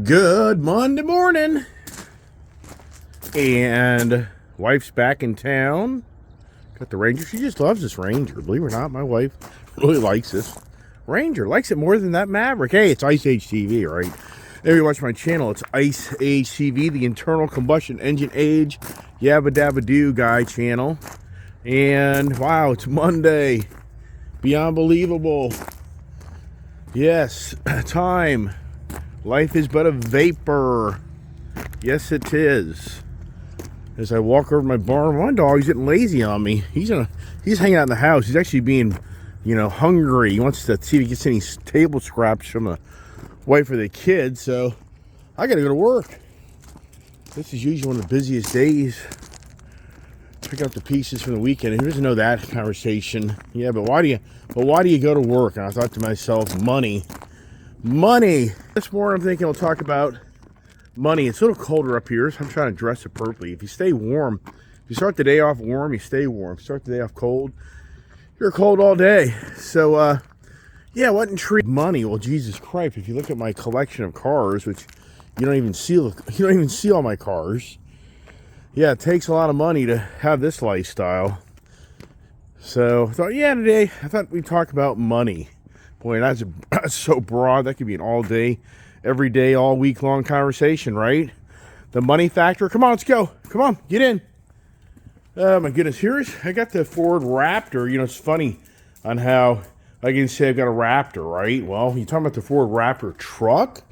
Good Monday morning. And wife's back in town. Got the Ranger. She just loves this Ranger. Believe it or not, my wife really likes this Ranger. Likes it more than that Maverick. Hey, it's Ice Age TV, right? There you watch my channel. It's Ice Age TV, the internal combustion engine age yabba dabba doo guy channel. And wow, it's Monday. Beyond believable. Yes, time. Life is but a vapor. Yes, it is. As I walk over to my barn, one dog's getting lazy on me. He's hanging out in the house. He's actually being, hungry. He wants to see if he gets any table scraps from the wife or the kids. So I got to go to work. This is usually one of the busiest days. Pick up the pieces from the weekend. Who doesn't know that conversation? Yeah, but why do you go to work? And I thought to myself, money. This morning I'm thinking I'll talk about money. It's a little colder up here, so I'm trying to dress appropriately. If you stay warm, if you start the day off warm, you stay warm. If you start the day off cold, you're cold all day. So, what intrigued money? Well, Jesus Christ! If you look at my collection of cars, which you don't even see all my cars. Yeah, it takes a lot of money to have this lifestyle. So I thought, today I thought we'd talk about money. Boy, that's so broad. That could be an all day, every day, all week long conversation, right? The money factor. Come on, let's go. Come on, get in. Oh my goodness, I got the Ford Raptor. It's funny on how I can say I've got a Raptor, right? Well, you talking about the Ford Raptor truck?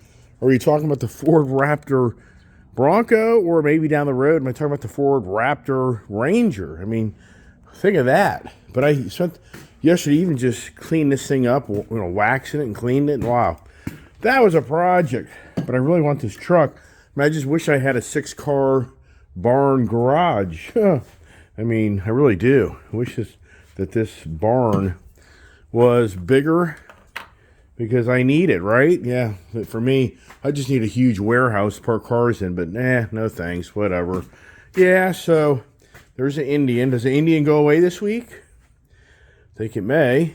Or are you talking about the Ford Raptor Bronco? Or maybe down the road, am I talking about the Ford Raptor Ranger? I mean, think of that. But I spent yesterday even just cleaned this thing up, waxing it and cleaning it. And wow, that was a project. But I really want this truck. I just wish I had a 6-car barn garage. I mean, I really do. I wish that this barn was bigger because I need it, right? Yeah, but for me, I just need a huge warehouse to park cars in. But no thanks, whatever. Yeah, so there's an Indian. Does the Indian go away this week? I think it may.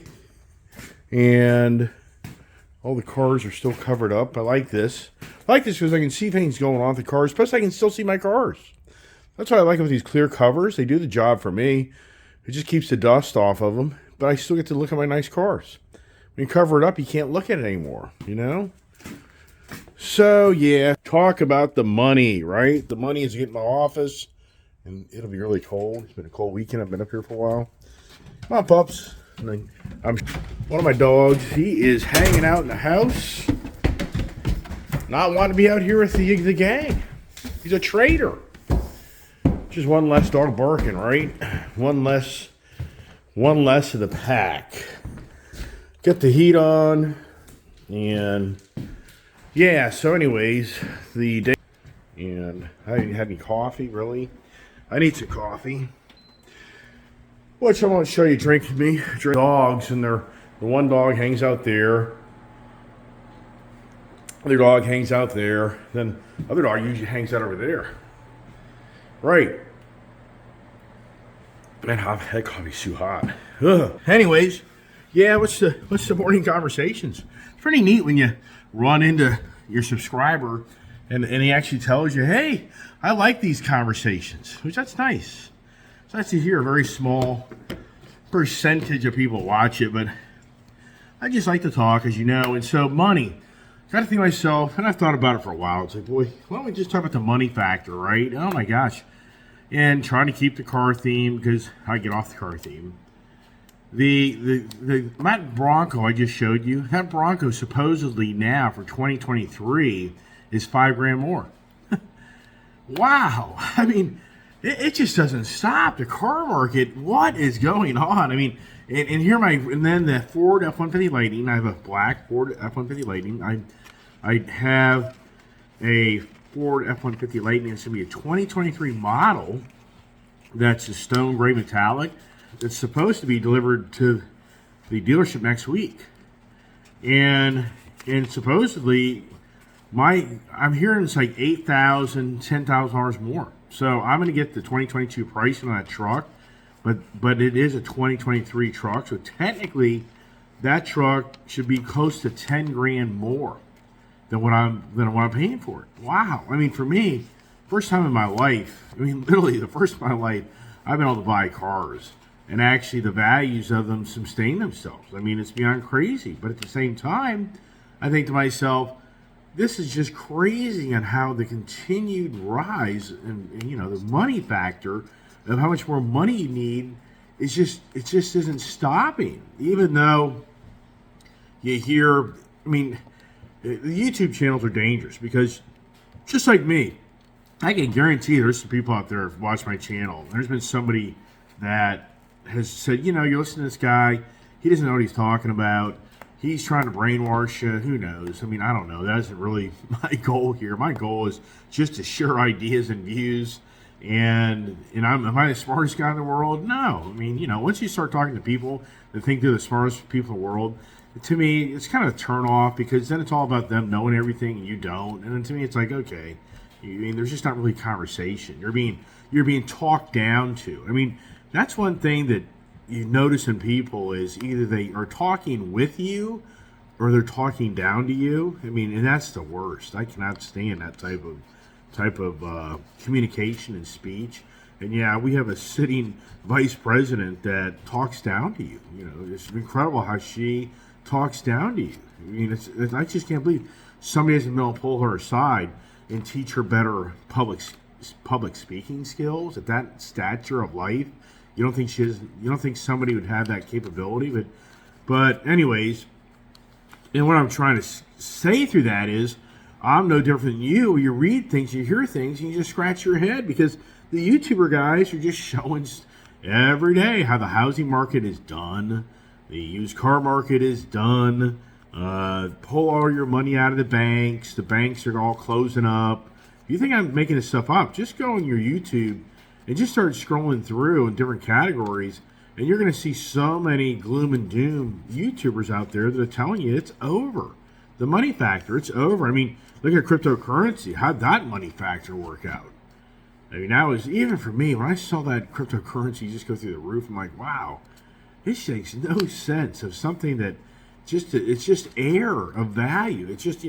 And all the cars are still covered up. I like this. I like this because I can see things going on with the cars. Plus, I can still see my cars. That's what I like with these clear covers. They do the job for me. It just keeps the dust off of them. But I still get to look at my nice cars. When you cover it up, you can't look at it anymore, So, talk about the money, right? The money is getting my office. And it'll be really cold. It's been a cold weekend. I've been up here for a while. Come on, pups. I'm one of my dogs. He is hanging out in the house, not wanting to be out here with the gang. He's a traitor. Just one less dog barking, right? One less of the pack. Get the heat on, and So, anyways, the day, and I didn't have any coffee. Really, I need some coffee. Which I want to show you. Drink dogs, and the one dog hangs out there. Other dog hangs out there. Then other dog usually hangs out over there. Right. Man, that coffee's too hot. Ugh. Anyways, what's the morning conversations? It's pretty neat when you run into your subscriber and he actually tells you, hey, I like these conversations, which that's nice. It's nice to hear. A very small percentage of people watch it, but I just like to talk, as you know. And so money, got to think to myself, and I've thought about it for a while. It's like, boy, why don't we just talk about the money factor, right? Oh my gosh. And trying to keep the car theme because I get off the car theme. That Bronco I just showed you, that Bronco supposedly now for 2023 is $5,000 more. Wow. I mean, it just doesn't stop. The car market, what is going on? I mean, and then the Ford F-150 Lightning. I have a black Ford F-150 Lightning. I have a Ford F-150 Lightning. It's going to be a 2023 model. That's a stone gray metallic. That's supposed to be delivered to the dealership next week. And supposedly, I'm hearing it's like $8,000, $10,000 more. So I'm going to get the 2022 price on that truck, but it is a 2023 truck. So technically, that truck should be close to $10,000 more. than what I'm paying for it. Wow. I mean, for me, first time in my life. I mean, literally the first time in my life, I've been able to buy cars, and actually the values of them sustain themselves. I mean, it's beyond crazy. But at the same time, I think to myself, this is just crazy on how the continued rise and the money factor of how much more money you need it just isn't stopping. Even though you hear, I mean, the YouTube channels are dangerous because just like me, I can guarantee there's some people out there who've watched my channel. There's been somebody that has said, you're listening to this guy, he doesn't know what he's talking about. He's trying to brainwash you. Who knows? I mean, I don't know. That isn't really my goal here. My goal is just to share ideas and views. And am I the smartest guy in the world? No. I mean, once you start talking to people that think they're the smartest people in the world, to me, it's kind of a turn off because then it's all about them knowing everything and you don't. And then to me, it's like, okay, there's just not really conversation. You're being talked down to. I mean, that's one thing that you notice in people is either they are talking with you or they're talking down to you. I mean, and that's the worst. I cannot stand that type of communication and speech. And yeah, we have a sitting vice president that talks down to you. It's incredible how she talks down to you. I mean, I just can't believe somebody hasn't been able to pull her aside and teach her better public speaking skills at that stature of life. You don't think somebody would have that capability, but anyways, and what I'm trying to say through that is, I'm no different than you. You read things, you hear things, and you just scratch your head because the YouTuber guys are just showing every day how the housing market is done, the used car market is done. Pull all your money out of the banks. The banks are all closing up. If you think I'm making this stuff up, just go on your YouTube and just start scrolling through in different categories, and you're going to see so many gloom and doom YouTubers out there that are telling you it's over. The money factor, it's over. I mean, look at cryptocurrency. How'd that money factor work out? I mean, that was, even for me, when I saw that cryptocurrency just go through the roof, I'm like, wow, this makes no sense of something that it's just air of value. It's just,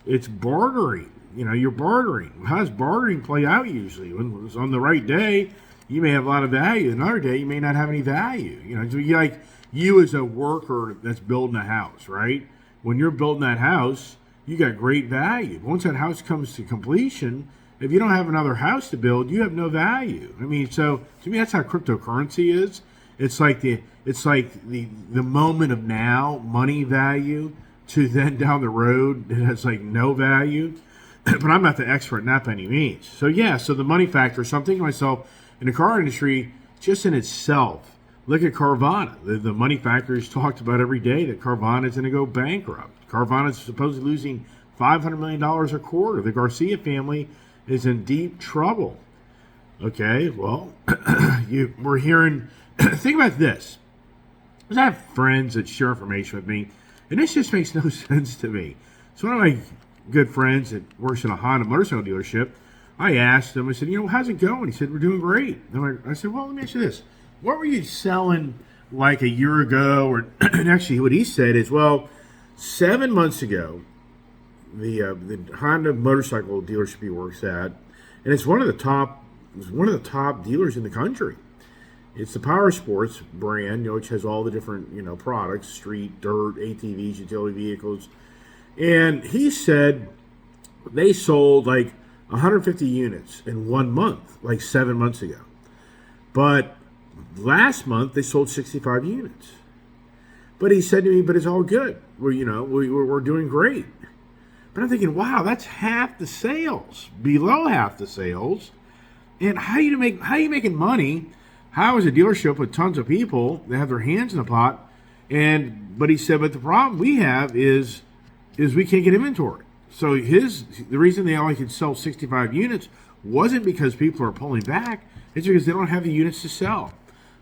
it's bartering. You're bartering. How does bartering play out usually? When it's on the right day, you may have a lot of value. Another day, you may not have any value. Like you as a worker that's building a house, right? When you're building that house, you got great value. Once that house comes to completion, if you don't have another house to build, you have no value. I mean, so to me, that's how cryptocurrency is. It's like the moment of now money value to then down the road it has like no value. But I'm not the expert in that by any means. So yeah, so the money factor, so I'm thinking to myself, in the car industry, just in itself, look at Carvana. The money factor is talked about every day that Carvana is going to go bankrupt. Carvana is supposedly losing $500 million a quarter. The Garcia family is in deep trouble. Okay, well, we're hearing, think about this. I have friends that share information with me, and this just makes no sense to me. So one of my good friends that works in a Honda motorcycle dealership, I asked him, I said, how's it going? He said, we're doing great. And I said, well, let me ask you this. What were you selling like a year ago? Or and actually what he said is, well, 7 months ago, the Honda motorcycle dealership he works at, and it's one of the top dealers in the country. It's the Power Sports brand, which has all the different, products, street, dirt, ATVs, utility vehicles. And he said they sold like 150 units in 1 month, like 7 months ago. But last month they sold 65 units. But he said to me, but it's all good. We're doing great. But I'm thinking, wow, that's half the sales, below half the sales. And how are you making money? How is a dealership with tons of people that have their hands in the pot? But he said, but the problem we have is we can't get inventory. So the reason they only could sell 65 units wasn't because people are pulling back. It's because they don't have the units to sell.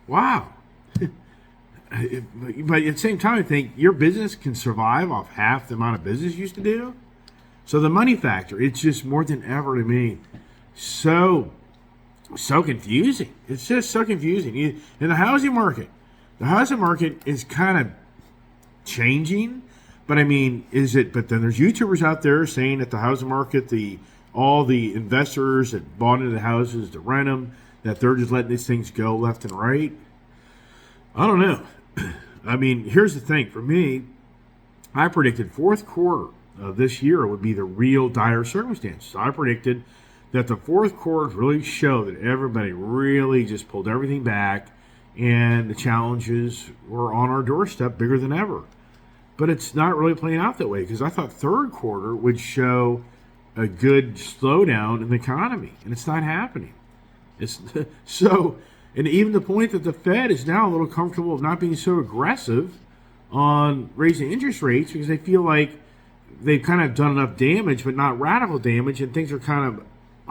Wow. But at the same time, I think your business can survive off half the amount of business you used to do. So the money factor, it's just more than ever to me. So confusing. It's just so confusing. In the housing market is kind of changing, But I mean, is it? But then there's YouTubers out there saying that the housing market, all the investors that bought into the houses to rent them, that they're just letting these things go left and right. I don't know. I mean, here's the thing. For me, I predicted fourth quarter of this year would be the real dire circumstances. I predicted that the fourth quarter really showed that everybody really just pulled everything back, and the challenges were on our doorstep bigger than ever. But it's not really playing out that way, because I thought third quarter would show a good slowdown in the economy, and it's not happening. It's so, and even the point that the Fed is now a little comfortable of not being so aggressive on raising interest rates, because they feel like they've kind of done enough damage, but not radical damage, and things are kind of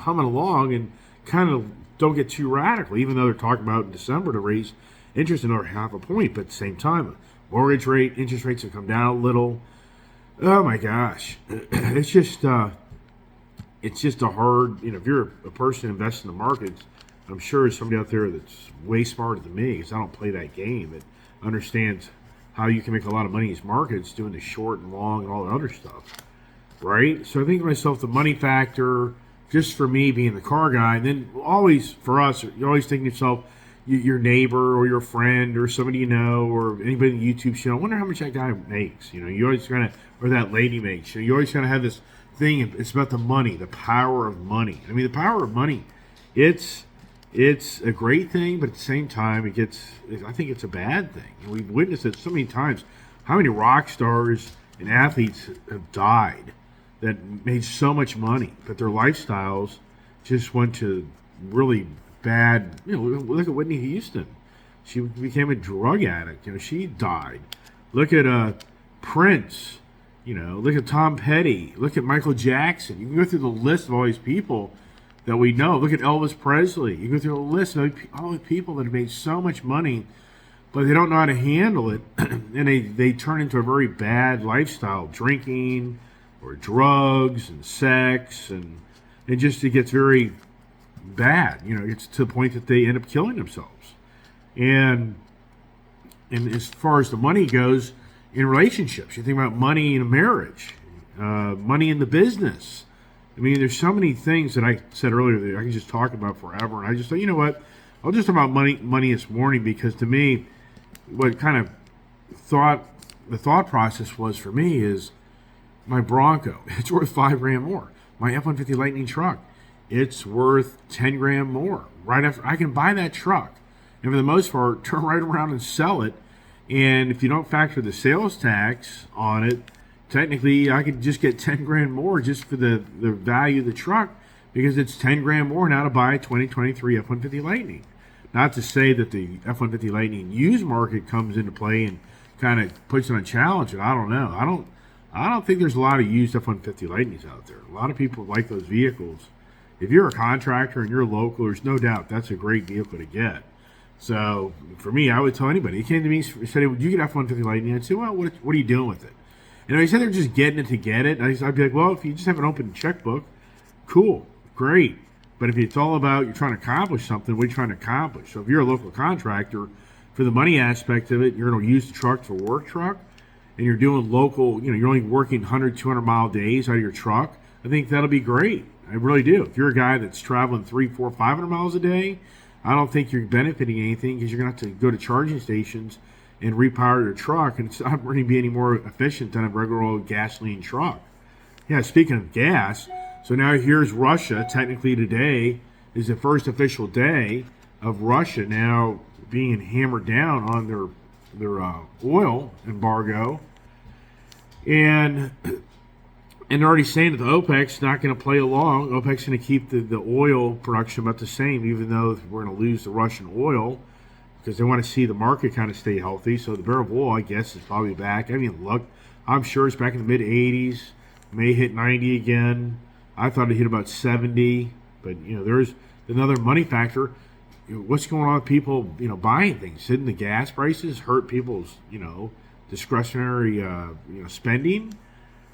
humming along and kind of don't get too radical, even though they're talking about in December to raise interest another half a point. But at the same time, mortgage rate, interest rates have come down a little. Oh my gosh, it's just a hard. If you're a person investing in the markets, I'm sure there's somebody out there that's way smarter than me, because I don't play that game, that understands how you can make a lot of money in these markets doing the short and long and all the other stuff, right? So I think to myself, the money factor, just for me being the car guy, and then always for us, you're always thinking to yourself, your neighbor or your friend or somebody you know or anybody in the YouTube channel, I wonder how much that guy makes. You always kind of, or that lady makes. You always kind of have this thing. It's about the money, the power of money. I mean, the power of money, it's a great thing, but at the same time, I think it's a bad thing. And we've witnessed it so many times. How many rock stars and athletes have died that made so much money, but their lifestyles just went to really bad. Look at Whitney Houston. She became a drug addict. She died. Look at Prince. Look at Tom Petty. Look at Michael Jackson. You can go through the list of all these people that we know. Look at Elvis Presley. You go through a list of all the people that have made so much money, but they don't know how to handle it, and they turn into a very bad lifestyle, drinking or drugs and sex, and it gets very bad. It's to the point that they end up killing themselves. And as far as the money goes in relationships, you think about money in a marriage, money in the business. I mean, there's so many things that I said earlier that I can just talk about forever. And I just thought, you know what? I'll just talk about money this morning, because to me, what kind of the thought process was for me is my Bronco. It's worth $5,000 more. My F-150 Lightning truck, it's worth $10,000 more. Right after I can buy that truck, and for the most part, turn right around and sell it. And if you don't factor the sales tax on it, technically, I could just get $10,000 more just for the value of the truck, because it's $10,000 more now to buy a 2023 F-150 Lightning. Not to say that the F-150 Lightning used market comes into play and kind of puts it on challenge, and I don't know. I don't think there's a lot of used F-150 Lightnings out there. A lot of people like those vehicles. If you're a contractor and you're local, there's no doubt that's a great vehicle to get. So for me, I would tell anybody. He came to me and said, "Would you get F-150 Lightning?" I'd say, "Well, what are you doing with it?" And he said they're just getting it to get it. I'd be like, well, if you just have an open checkbook, cool, great. But if it's all about you're trying to accomplish something, what are you trying to accomplish? So if you're a local contractor, for the money aspect of it, you're going to use the truck for work truck, and you're doing local, you're only working 100, 200-mile days out of your truck, I think that'll be great. I really do. If you're a guy that's traveling 300, 400, 500 miles a day, I don't think you're benefiting anything, because you're going to have to go to charging stations and repower your truck, and it's not going to be any more efficient than a regular old gasoline truck. Yeah, speaking of gas, so now here's Russia. Technically today is the first official day of Russia now being hammered down on their oil embargo. And they're already saying that the OPEC's not going to play along. OPEC's going to keep the oil production about the same, even though we're going to lose the Russian oil, because they want to see the market kind of stay healthy. So the barrel of oil, I guess, is probably back. I mean, look, I'm sure it's back in the mid-80s, may hit 90 again. I thought it hit about 70, but, there's another money factor. What's going on with people, buying things? Didn't the gas prices hurt people's, discretionary, spending?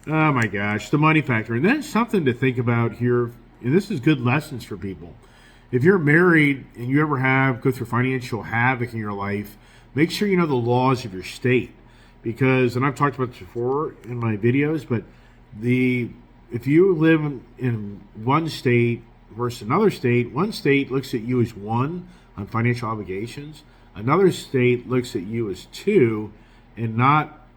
Oh, my gosh, the money factor. And then something to think about here, and this is good lessons for people. If you're married and you ever go through financial havoc in your life, make sure you know the laws of your state. because, and I've talked about this before in my videos, but if you live in one state versus another state, one state looks at you as one on financial obligations, another state looks at you as two, and not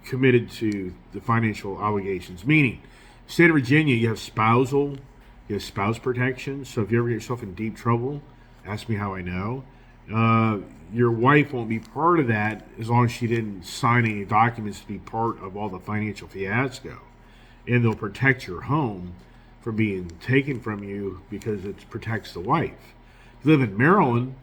committed to the financial obligations. Meaning, state of Virginia, you have spouse protection. So if you ever get yourself in deep trouble, ask me how I know. Your wife won't be part of that as long as she didn't sign any documents to be part of all the financial fiasco. And they'll protect your home from being taken from you because it protects the wife. If you live in Maryland,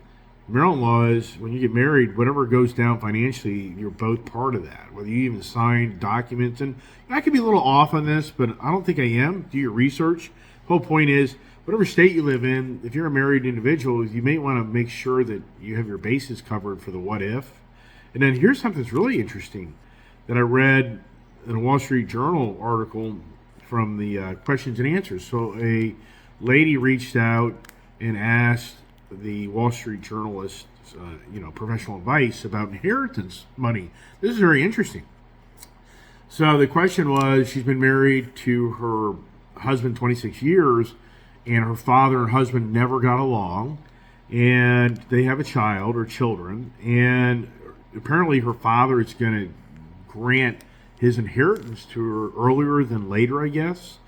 Maryland law is when you get married, whatever goes down financially, you're both part of that. Whether you even sign documents, and I could be a little off on this, but I don't think I am. Do your research. The whole point is, whatever state you live in, if you're a married individual, you may want to make sure that you have your bases covered for the what if. And then here's something that's really interesting that I read in a Wall Street Journal article from the questions and answers. So a lady reached out and asked the Wall Street journalist, professional advice about inheritance money. This is very interesting. So the question was, she's been married to her husband 26 years, and her father and husband never got along, and they have a child or children, and apparently her father is going to grant his inheritance to her earlier than later, I guess.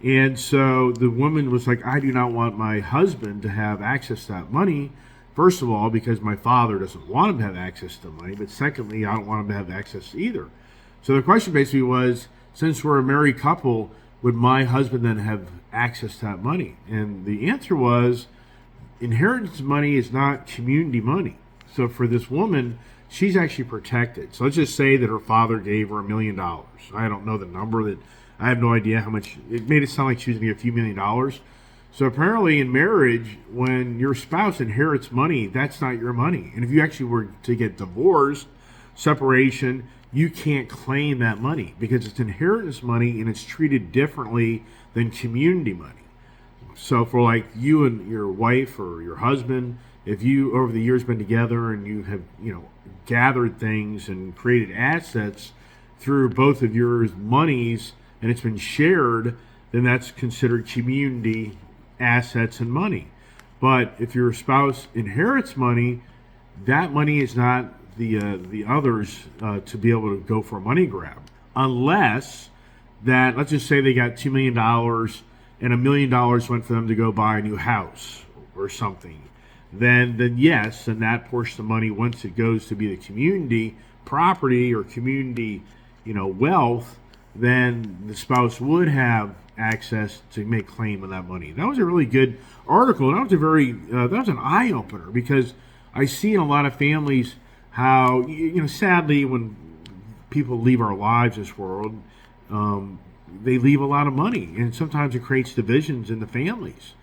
And so the woman was like, I do not want my husband to have access to that money. First of all, because my father doesn't want him to have access to the money. But secondly, I don't want him to have access either. So the question basically was, since we're a married couple, would my husband then have access to that money? And the answer was, inheritance money is not community money. So for this woman, she's actually protected. So let's just say that her father gave her $1 million. I don't know the number. That I have no idea how much. It made it sound like she was going to get a few $1,000,000. So apparently in marriage, when your spouse inherits money, that's not your money. And if you actually were to get divorced, separation, you can't claim that money because it's inheritance money and it's treated differently than community money. So for like you and your wife or your husband, if you over the years been together and you have, gathered things and created assets through both of your monies and it's been shared, then that's considered community assets and money. But if your spouse inherits money, that money is not the others to be able to go for a money grab, unless that, let's just say they got $2 million and $1 million went for them to go buy a new house or something. Then yes, and that portion of money, once it goes to be the community property or community, wealth, then the spouse would have access to make claim on that money. That was a really good article, and that was an eye opener because I see in a lot of families how sadly when people leave our lives, this world, they leave a lot of money, and sometimes it creates divisions in the families.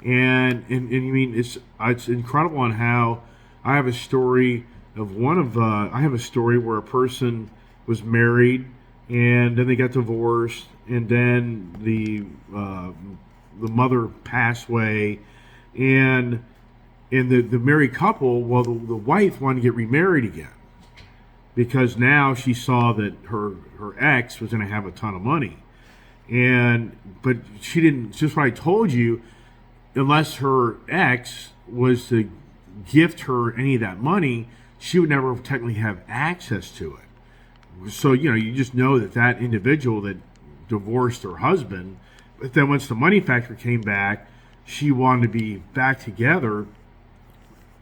And I mean, it's incredible on how I have a story of I have a story where a person was married and then they got divorced, and then the mother passed away, and the married couple, well, the wife wanted to get remarried again because now she saw that her ex was going to have a ton of money, but she didn't. Just what I told you. Unless her ex was to gift her any of that money, she would never technically have access to it. So, you just know that individual that divorced her husband, but then once the money factor came back, she wanted to be back together.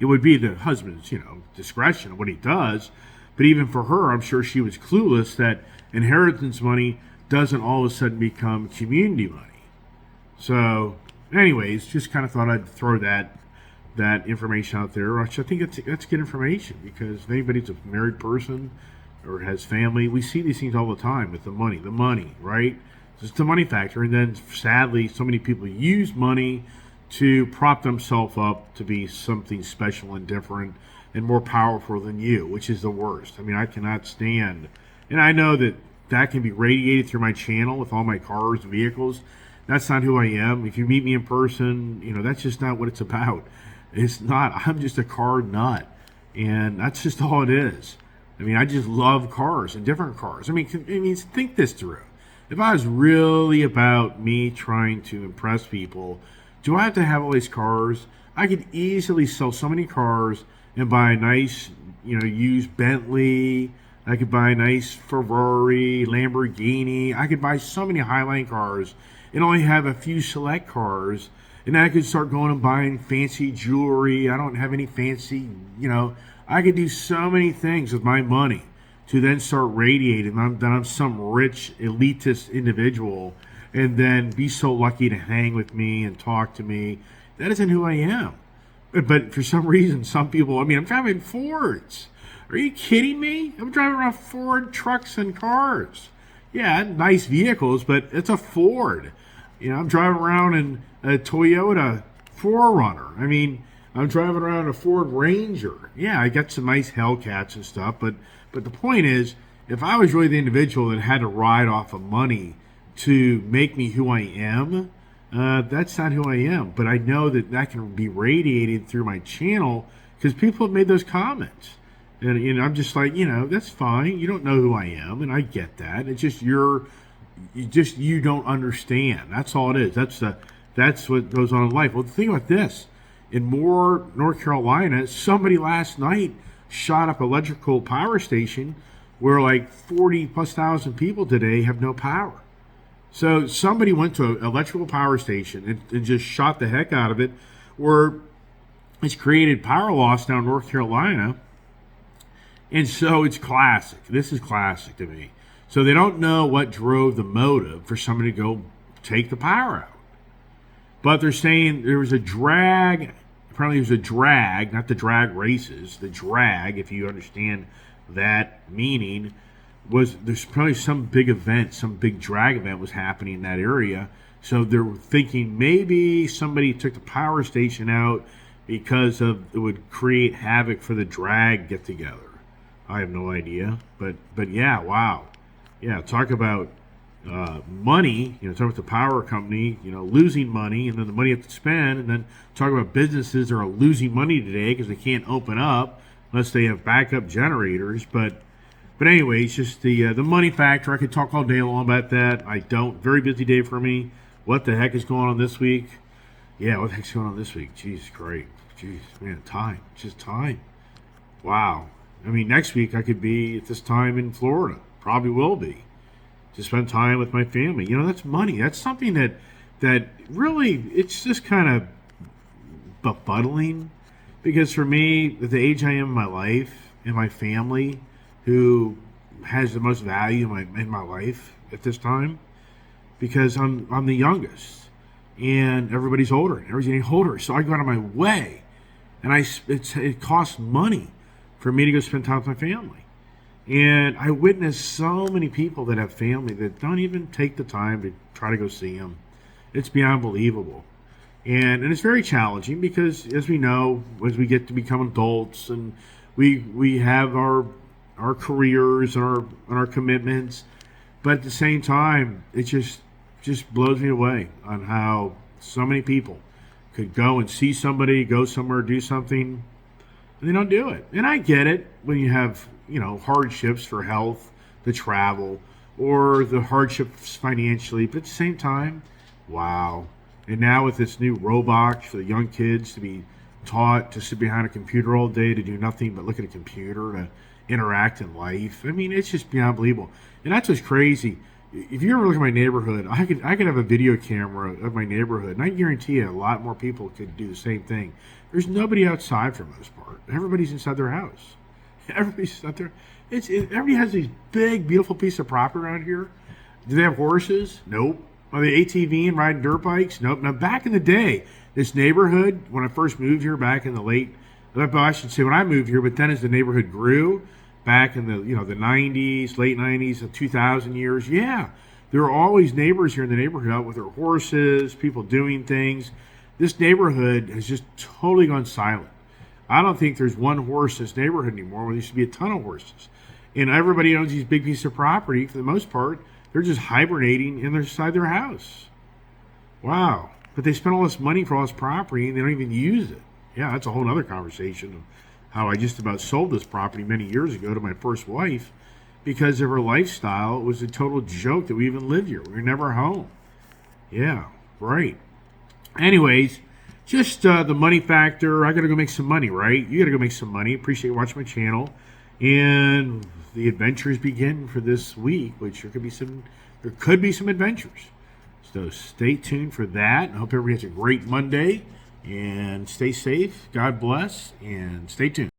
It would be the husband's, discretion of what he does. But even for her, I'm sure she was clueless that inheritance money doesn't all of a sudden become community money. So anyways, just kind of thought I'd throw that information out there. I think that's good information because if anybody's a married person or has family, we see these things all the time with the money, right? It's the money factor, and then sadly, so many people use money to prop themselves up to be something special and different and more powerful than you, which is the worst. I mean, I cannot stand, and I know that can be radiated through my channel with all my cars and vehicles. That's not who I am. If you meet me in person, that's just not what it's about. It's not. I'm just a car nut, and that's just all it is. I mean, I just love cars and different cars. I mean, think this through. If I was really about me trying to impress people, do I have to have all these cars? I could easily sell so many cars and buy a nice, used Bentley. I could buy a nice Ferrari, Lamborghini. I could buy so many Highline cars and only have a few select cars. And then I could start going and buying fancy jewelry. I don't have any fancy, I could do so many things with my money to then start radiating that I'm some rich elitist individual and then be so lucky to hang with me and talk to me. That isn't who I am. But for some reason, some people, I'm driving Fords. Are you kidding me? I'm driving around Ford trucks and cars. Yeah, nice vehicles, but it's a Ford. I'm driving around in a Toyota 4Runner. I'm driving around a Ford Ranger. Yeah, I got some nice Hellcats and stuff, but the point is, if I was really the individual that had to ride off of money to make me who I am, that's not who I am. But I know that can be radiated through my channel because people have made those comments. And I'm just like, that's fine. You don't know who I am, and I get that. It's just you don't understand. That's all it is. That's what goes on in life. Well, think about this. In Moore, North Carolina, somebody last night shot up an electrical power station where like 40,000+ people today have no power. So somebody went to an electrical power station and just shot the heck out of it, where it's created power loss down in North Carolina. And so it's classic. This is classic to me. So they don't know what drove the motive for somebody to go take the power out. But they're saying there was a drag. Apparently it was a drag, not the drag races. The drag, if you understand that meaning, was there's probably some big event, some big drag event was happening in that area. So they're thinking maybe somebody took the power station out because it would create havoc for the drag get together. I have no idea, but yeah, wow, yeah. Talk about money. Talk about the power company. Losing money, and then the money you have to spend, and then talk about businesses that are losing money today because they can't open up unless they have backup generators. But anyway, it's just the money factor. I could talk all day long about that. I don't. Very busy day for me. What the heck is going on this week? Yeah, what the heck's going on this week? Jeez, great. Jeez, man, time. Just time. Wow. Next week I could be at this time in Florida. Probably will be. To spend time with my family. That's money. That's something that really, it's just kind of befuddling. Because for me, at the age I am in my life, and my family, who has the most value in my life at this time, because I'm the youngest, and everybody's older, and everybody's getting older. So I go out of my way, and it costs money for me to go spend time with my family. And I witness so many people that have family that don't even take the time to try to go see them. It's beyond believable. And it's very challenging because, as we know, as we get to become adults and we have our careers and our commitments, but at the same time, it just blows me away on how so many people could go and see somebody, go somewhere, do something, and they don't do it. And I get it when you have, hardships for health, the travel, or the hardships financially. But at the same time, wow. And now with this new Roblox for the young kids to be taught to sit behind a computer all day to do nothing but look at a computer to interact in life. It's just beyond believable. And that's what's crazy. If you ever look at my neighborhood, I could have a video camera of my neighborhood, and I guarantee you a lot more people could do the same thing. There's nobody outside for the most part. Everybody's inside their house. Everybody's out there. Everybody has these big, beautiful piece of property around here. Do they have horses? Nope. Are they ATV and riding dirt bikes? Nope. Now, back in the day, this neighborhood, when I first moved here back in the I should say when I moved here, but then as the neighborhood grew, back in the the 90s, late 90s, the 2000 years, yeah, there were always neighbors here in the neighborhood out with their horses, people doing things. This neighborhood has just totally gone silent. I don't think there's one horse in this neighborhood anymore. There used to be a ton of horses. And everybody owns these big pieces of property. For the most part, they're just hibernating inside their house. Wow. But they spend all this money for all this property and they don't even use it. Yeah, that's a whole other conversation how I just about sold this property many years ago to my first wife because of her lifestyle. It was a total joke that we even lived here. We were never home. Yeah, right. Anyways, just the money factor. I got to go make some money, right? You got to go make some money. Appreciate you watching my channel. And the adventures begin for this week, which there could be some adventures. So stay tuned for that. I hope everybody has a great Monday. And stay safe. God bless. And stay tuned.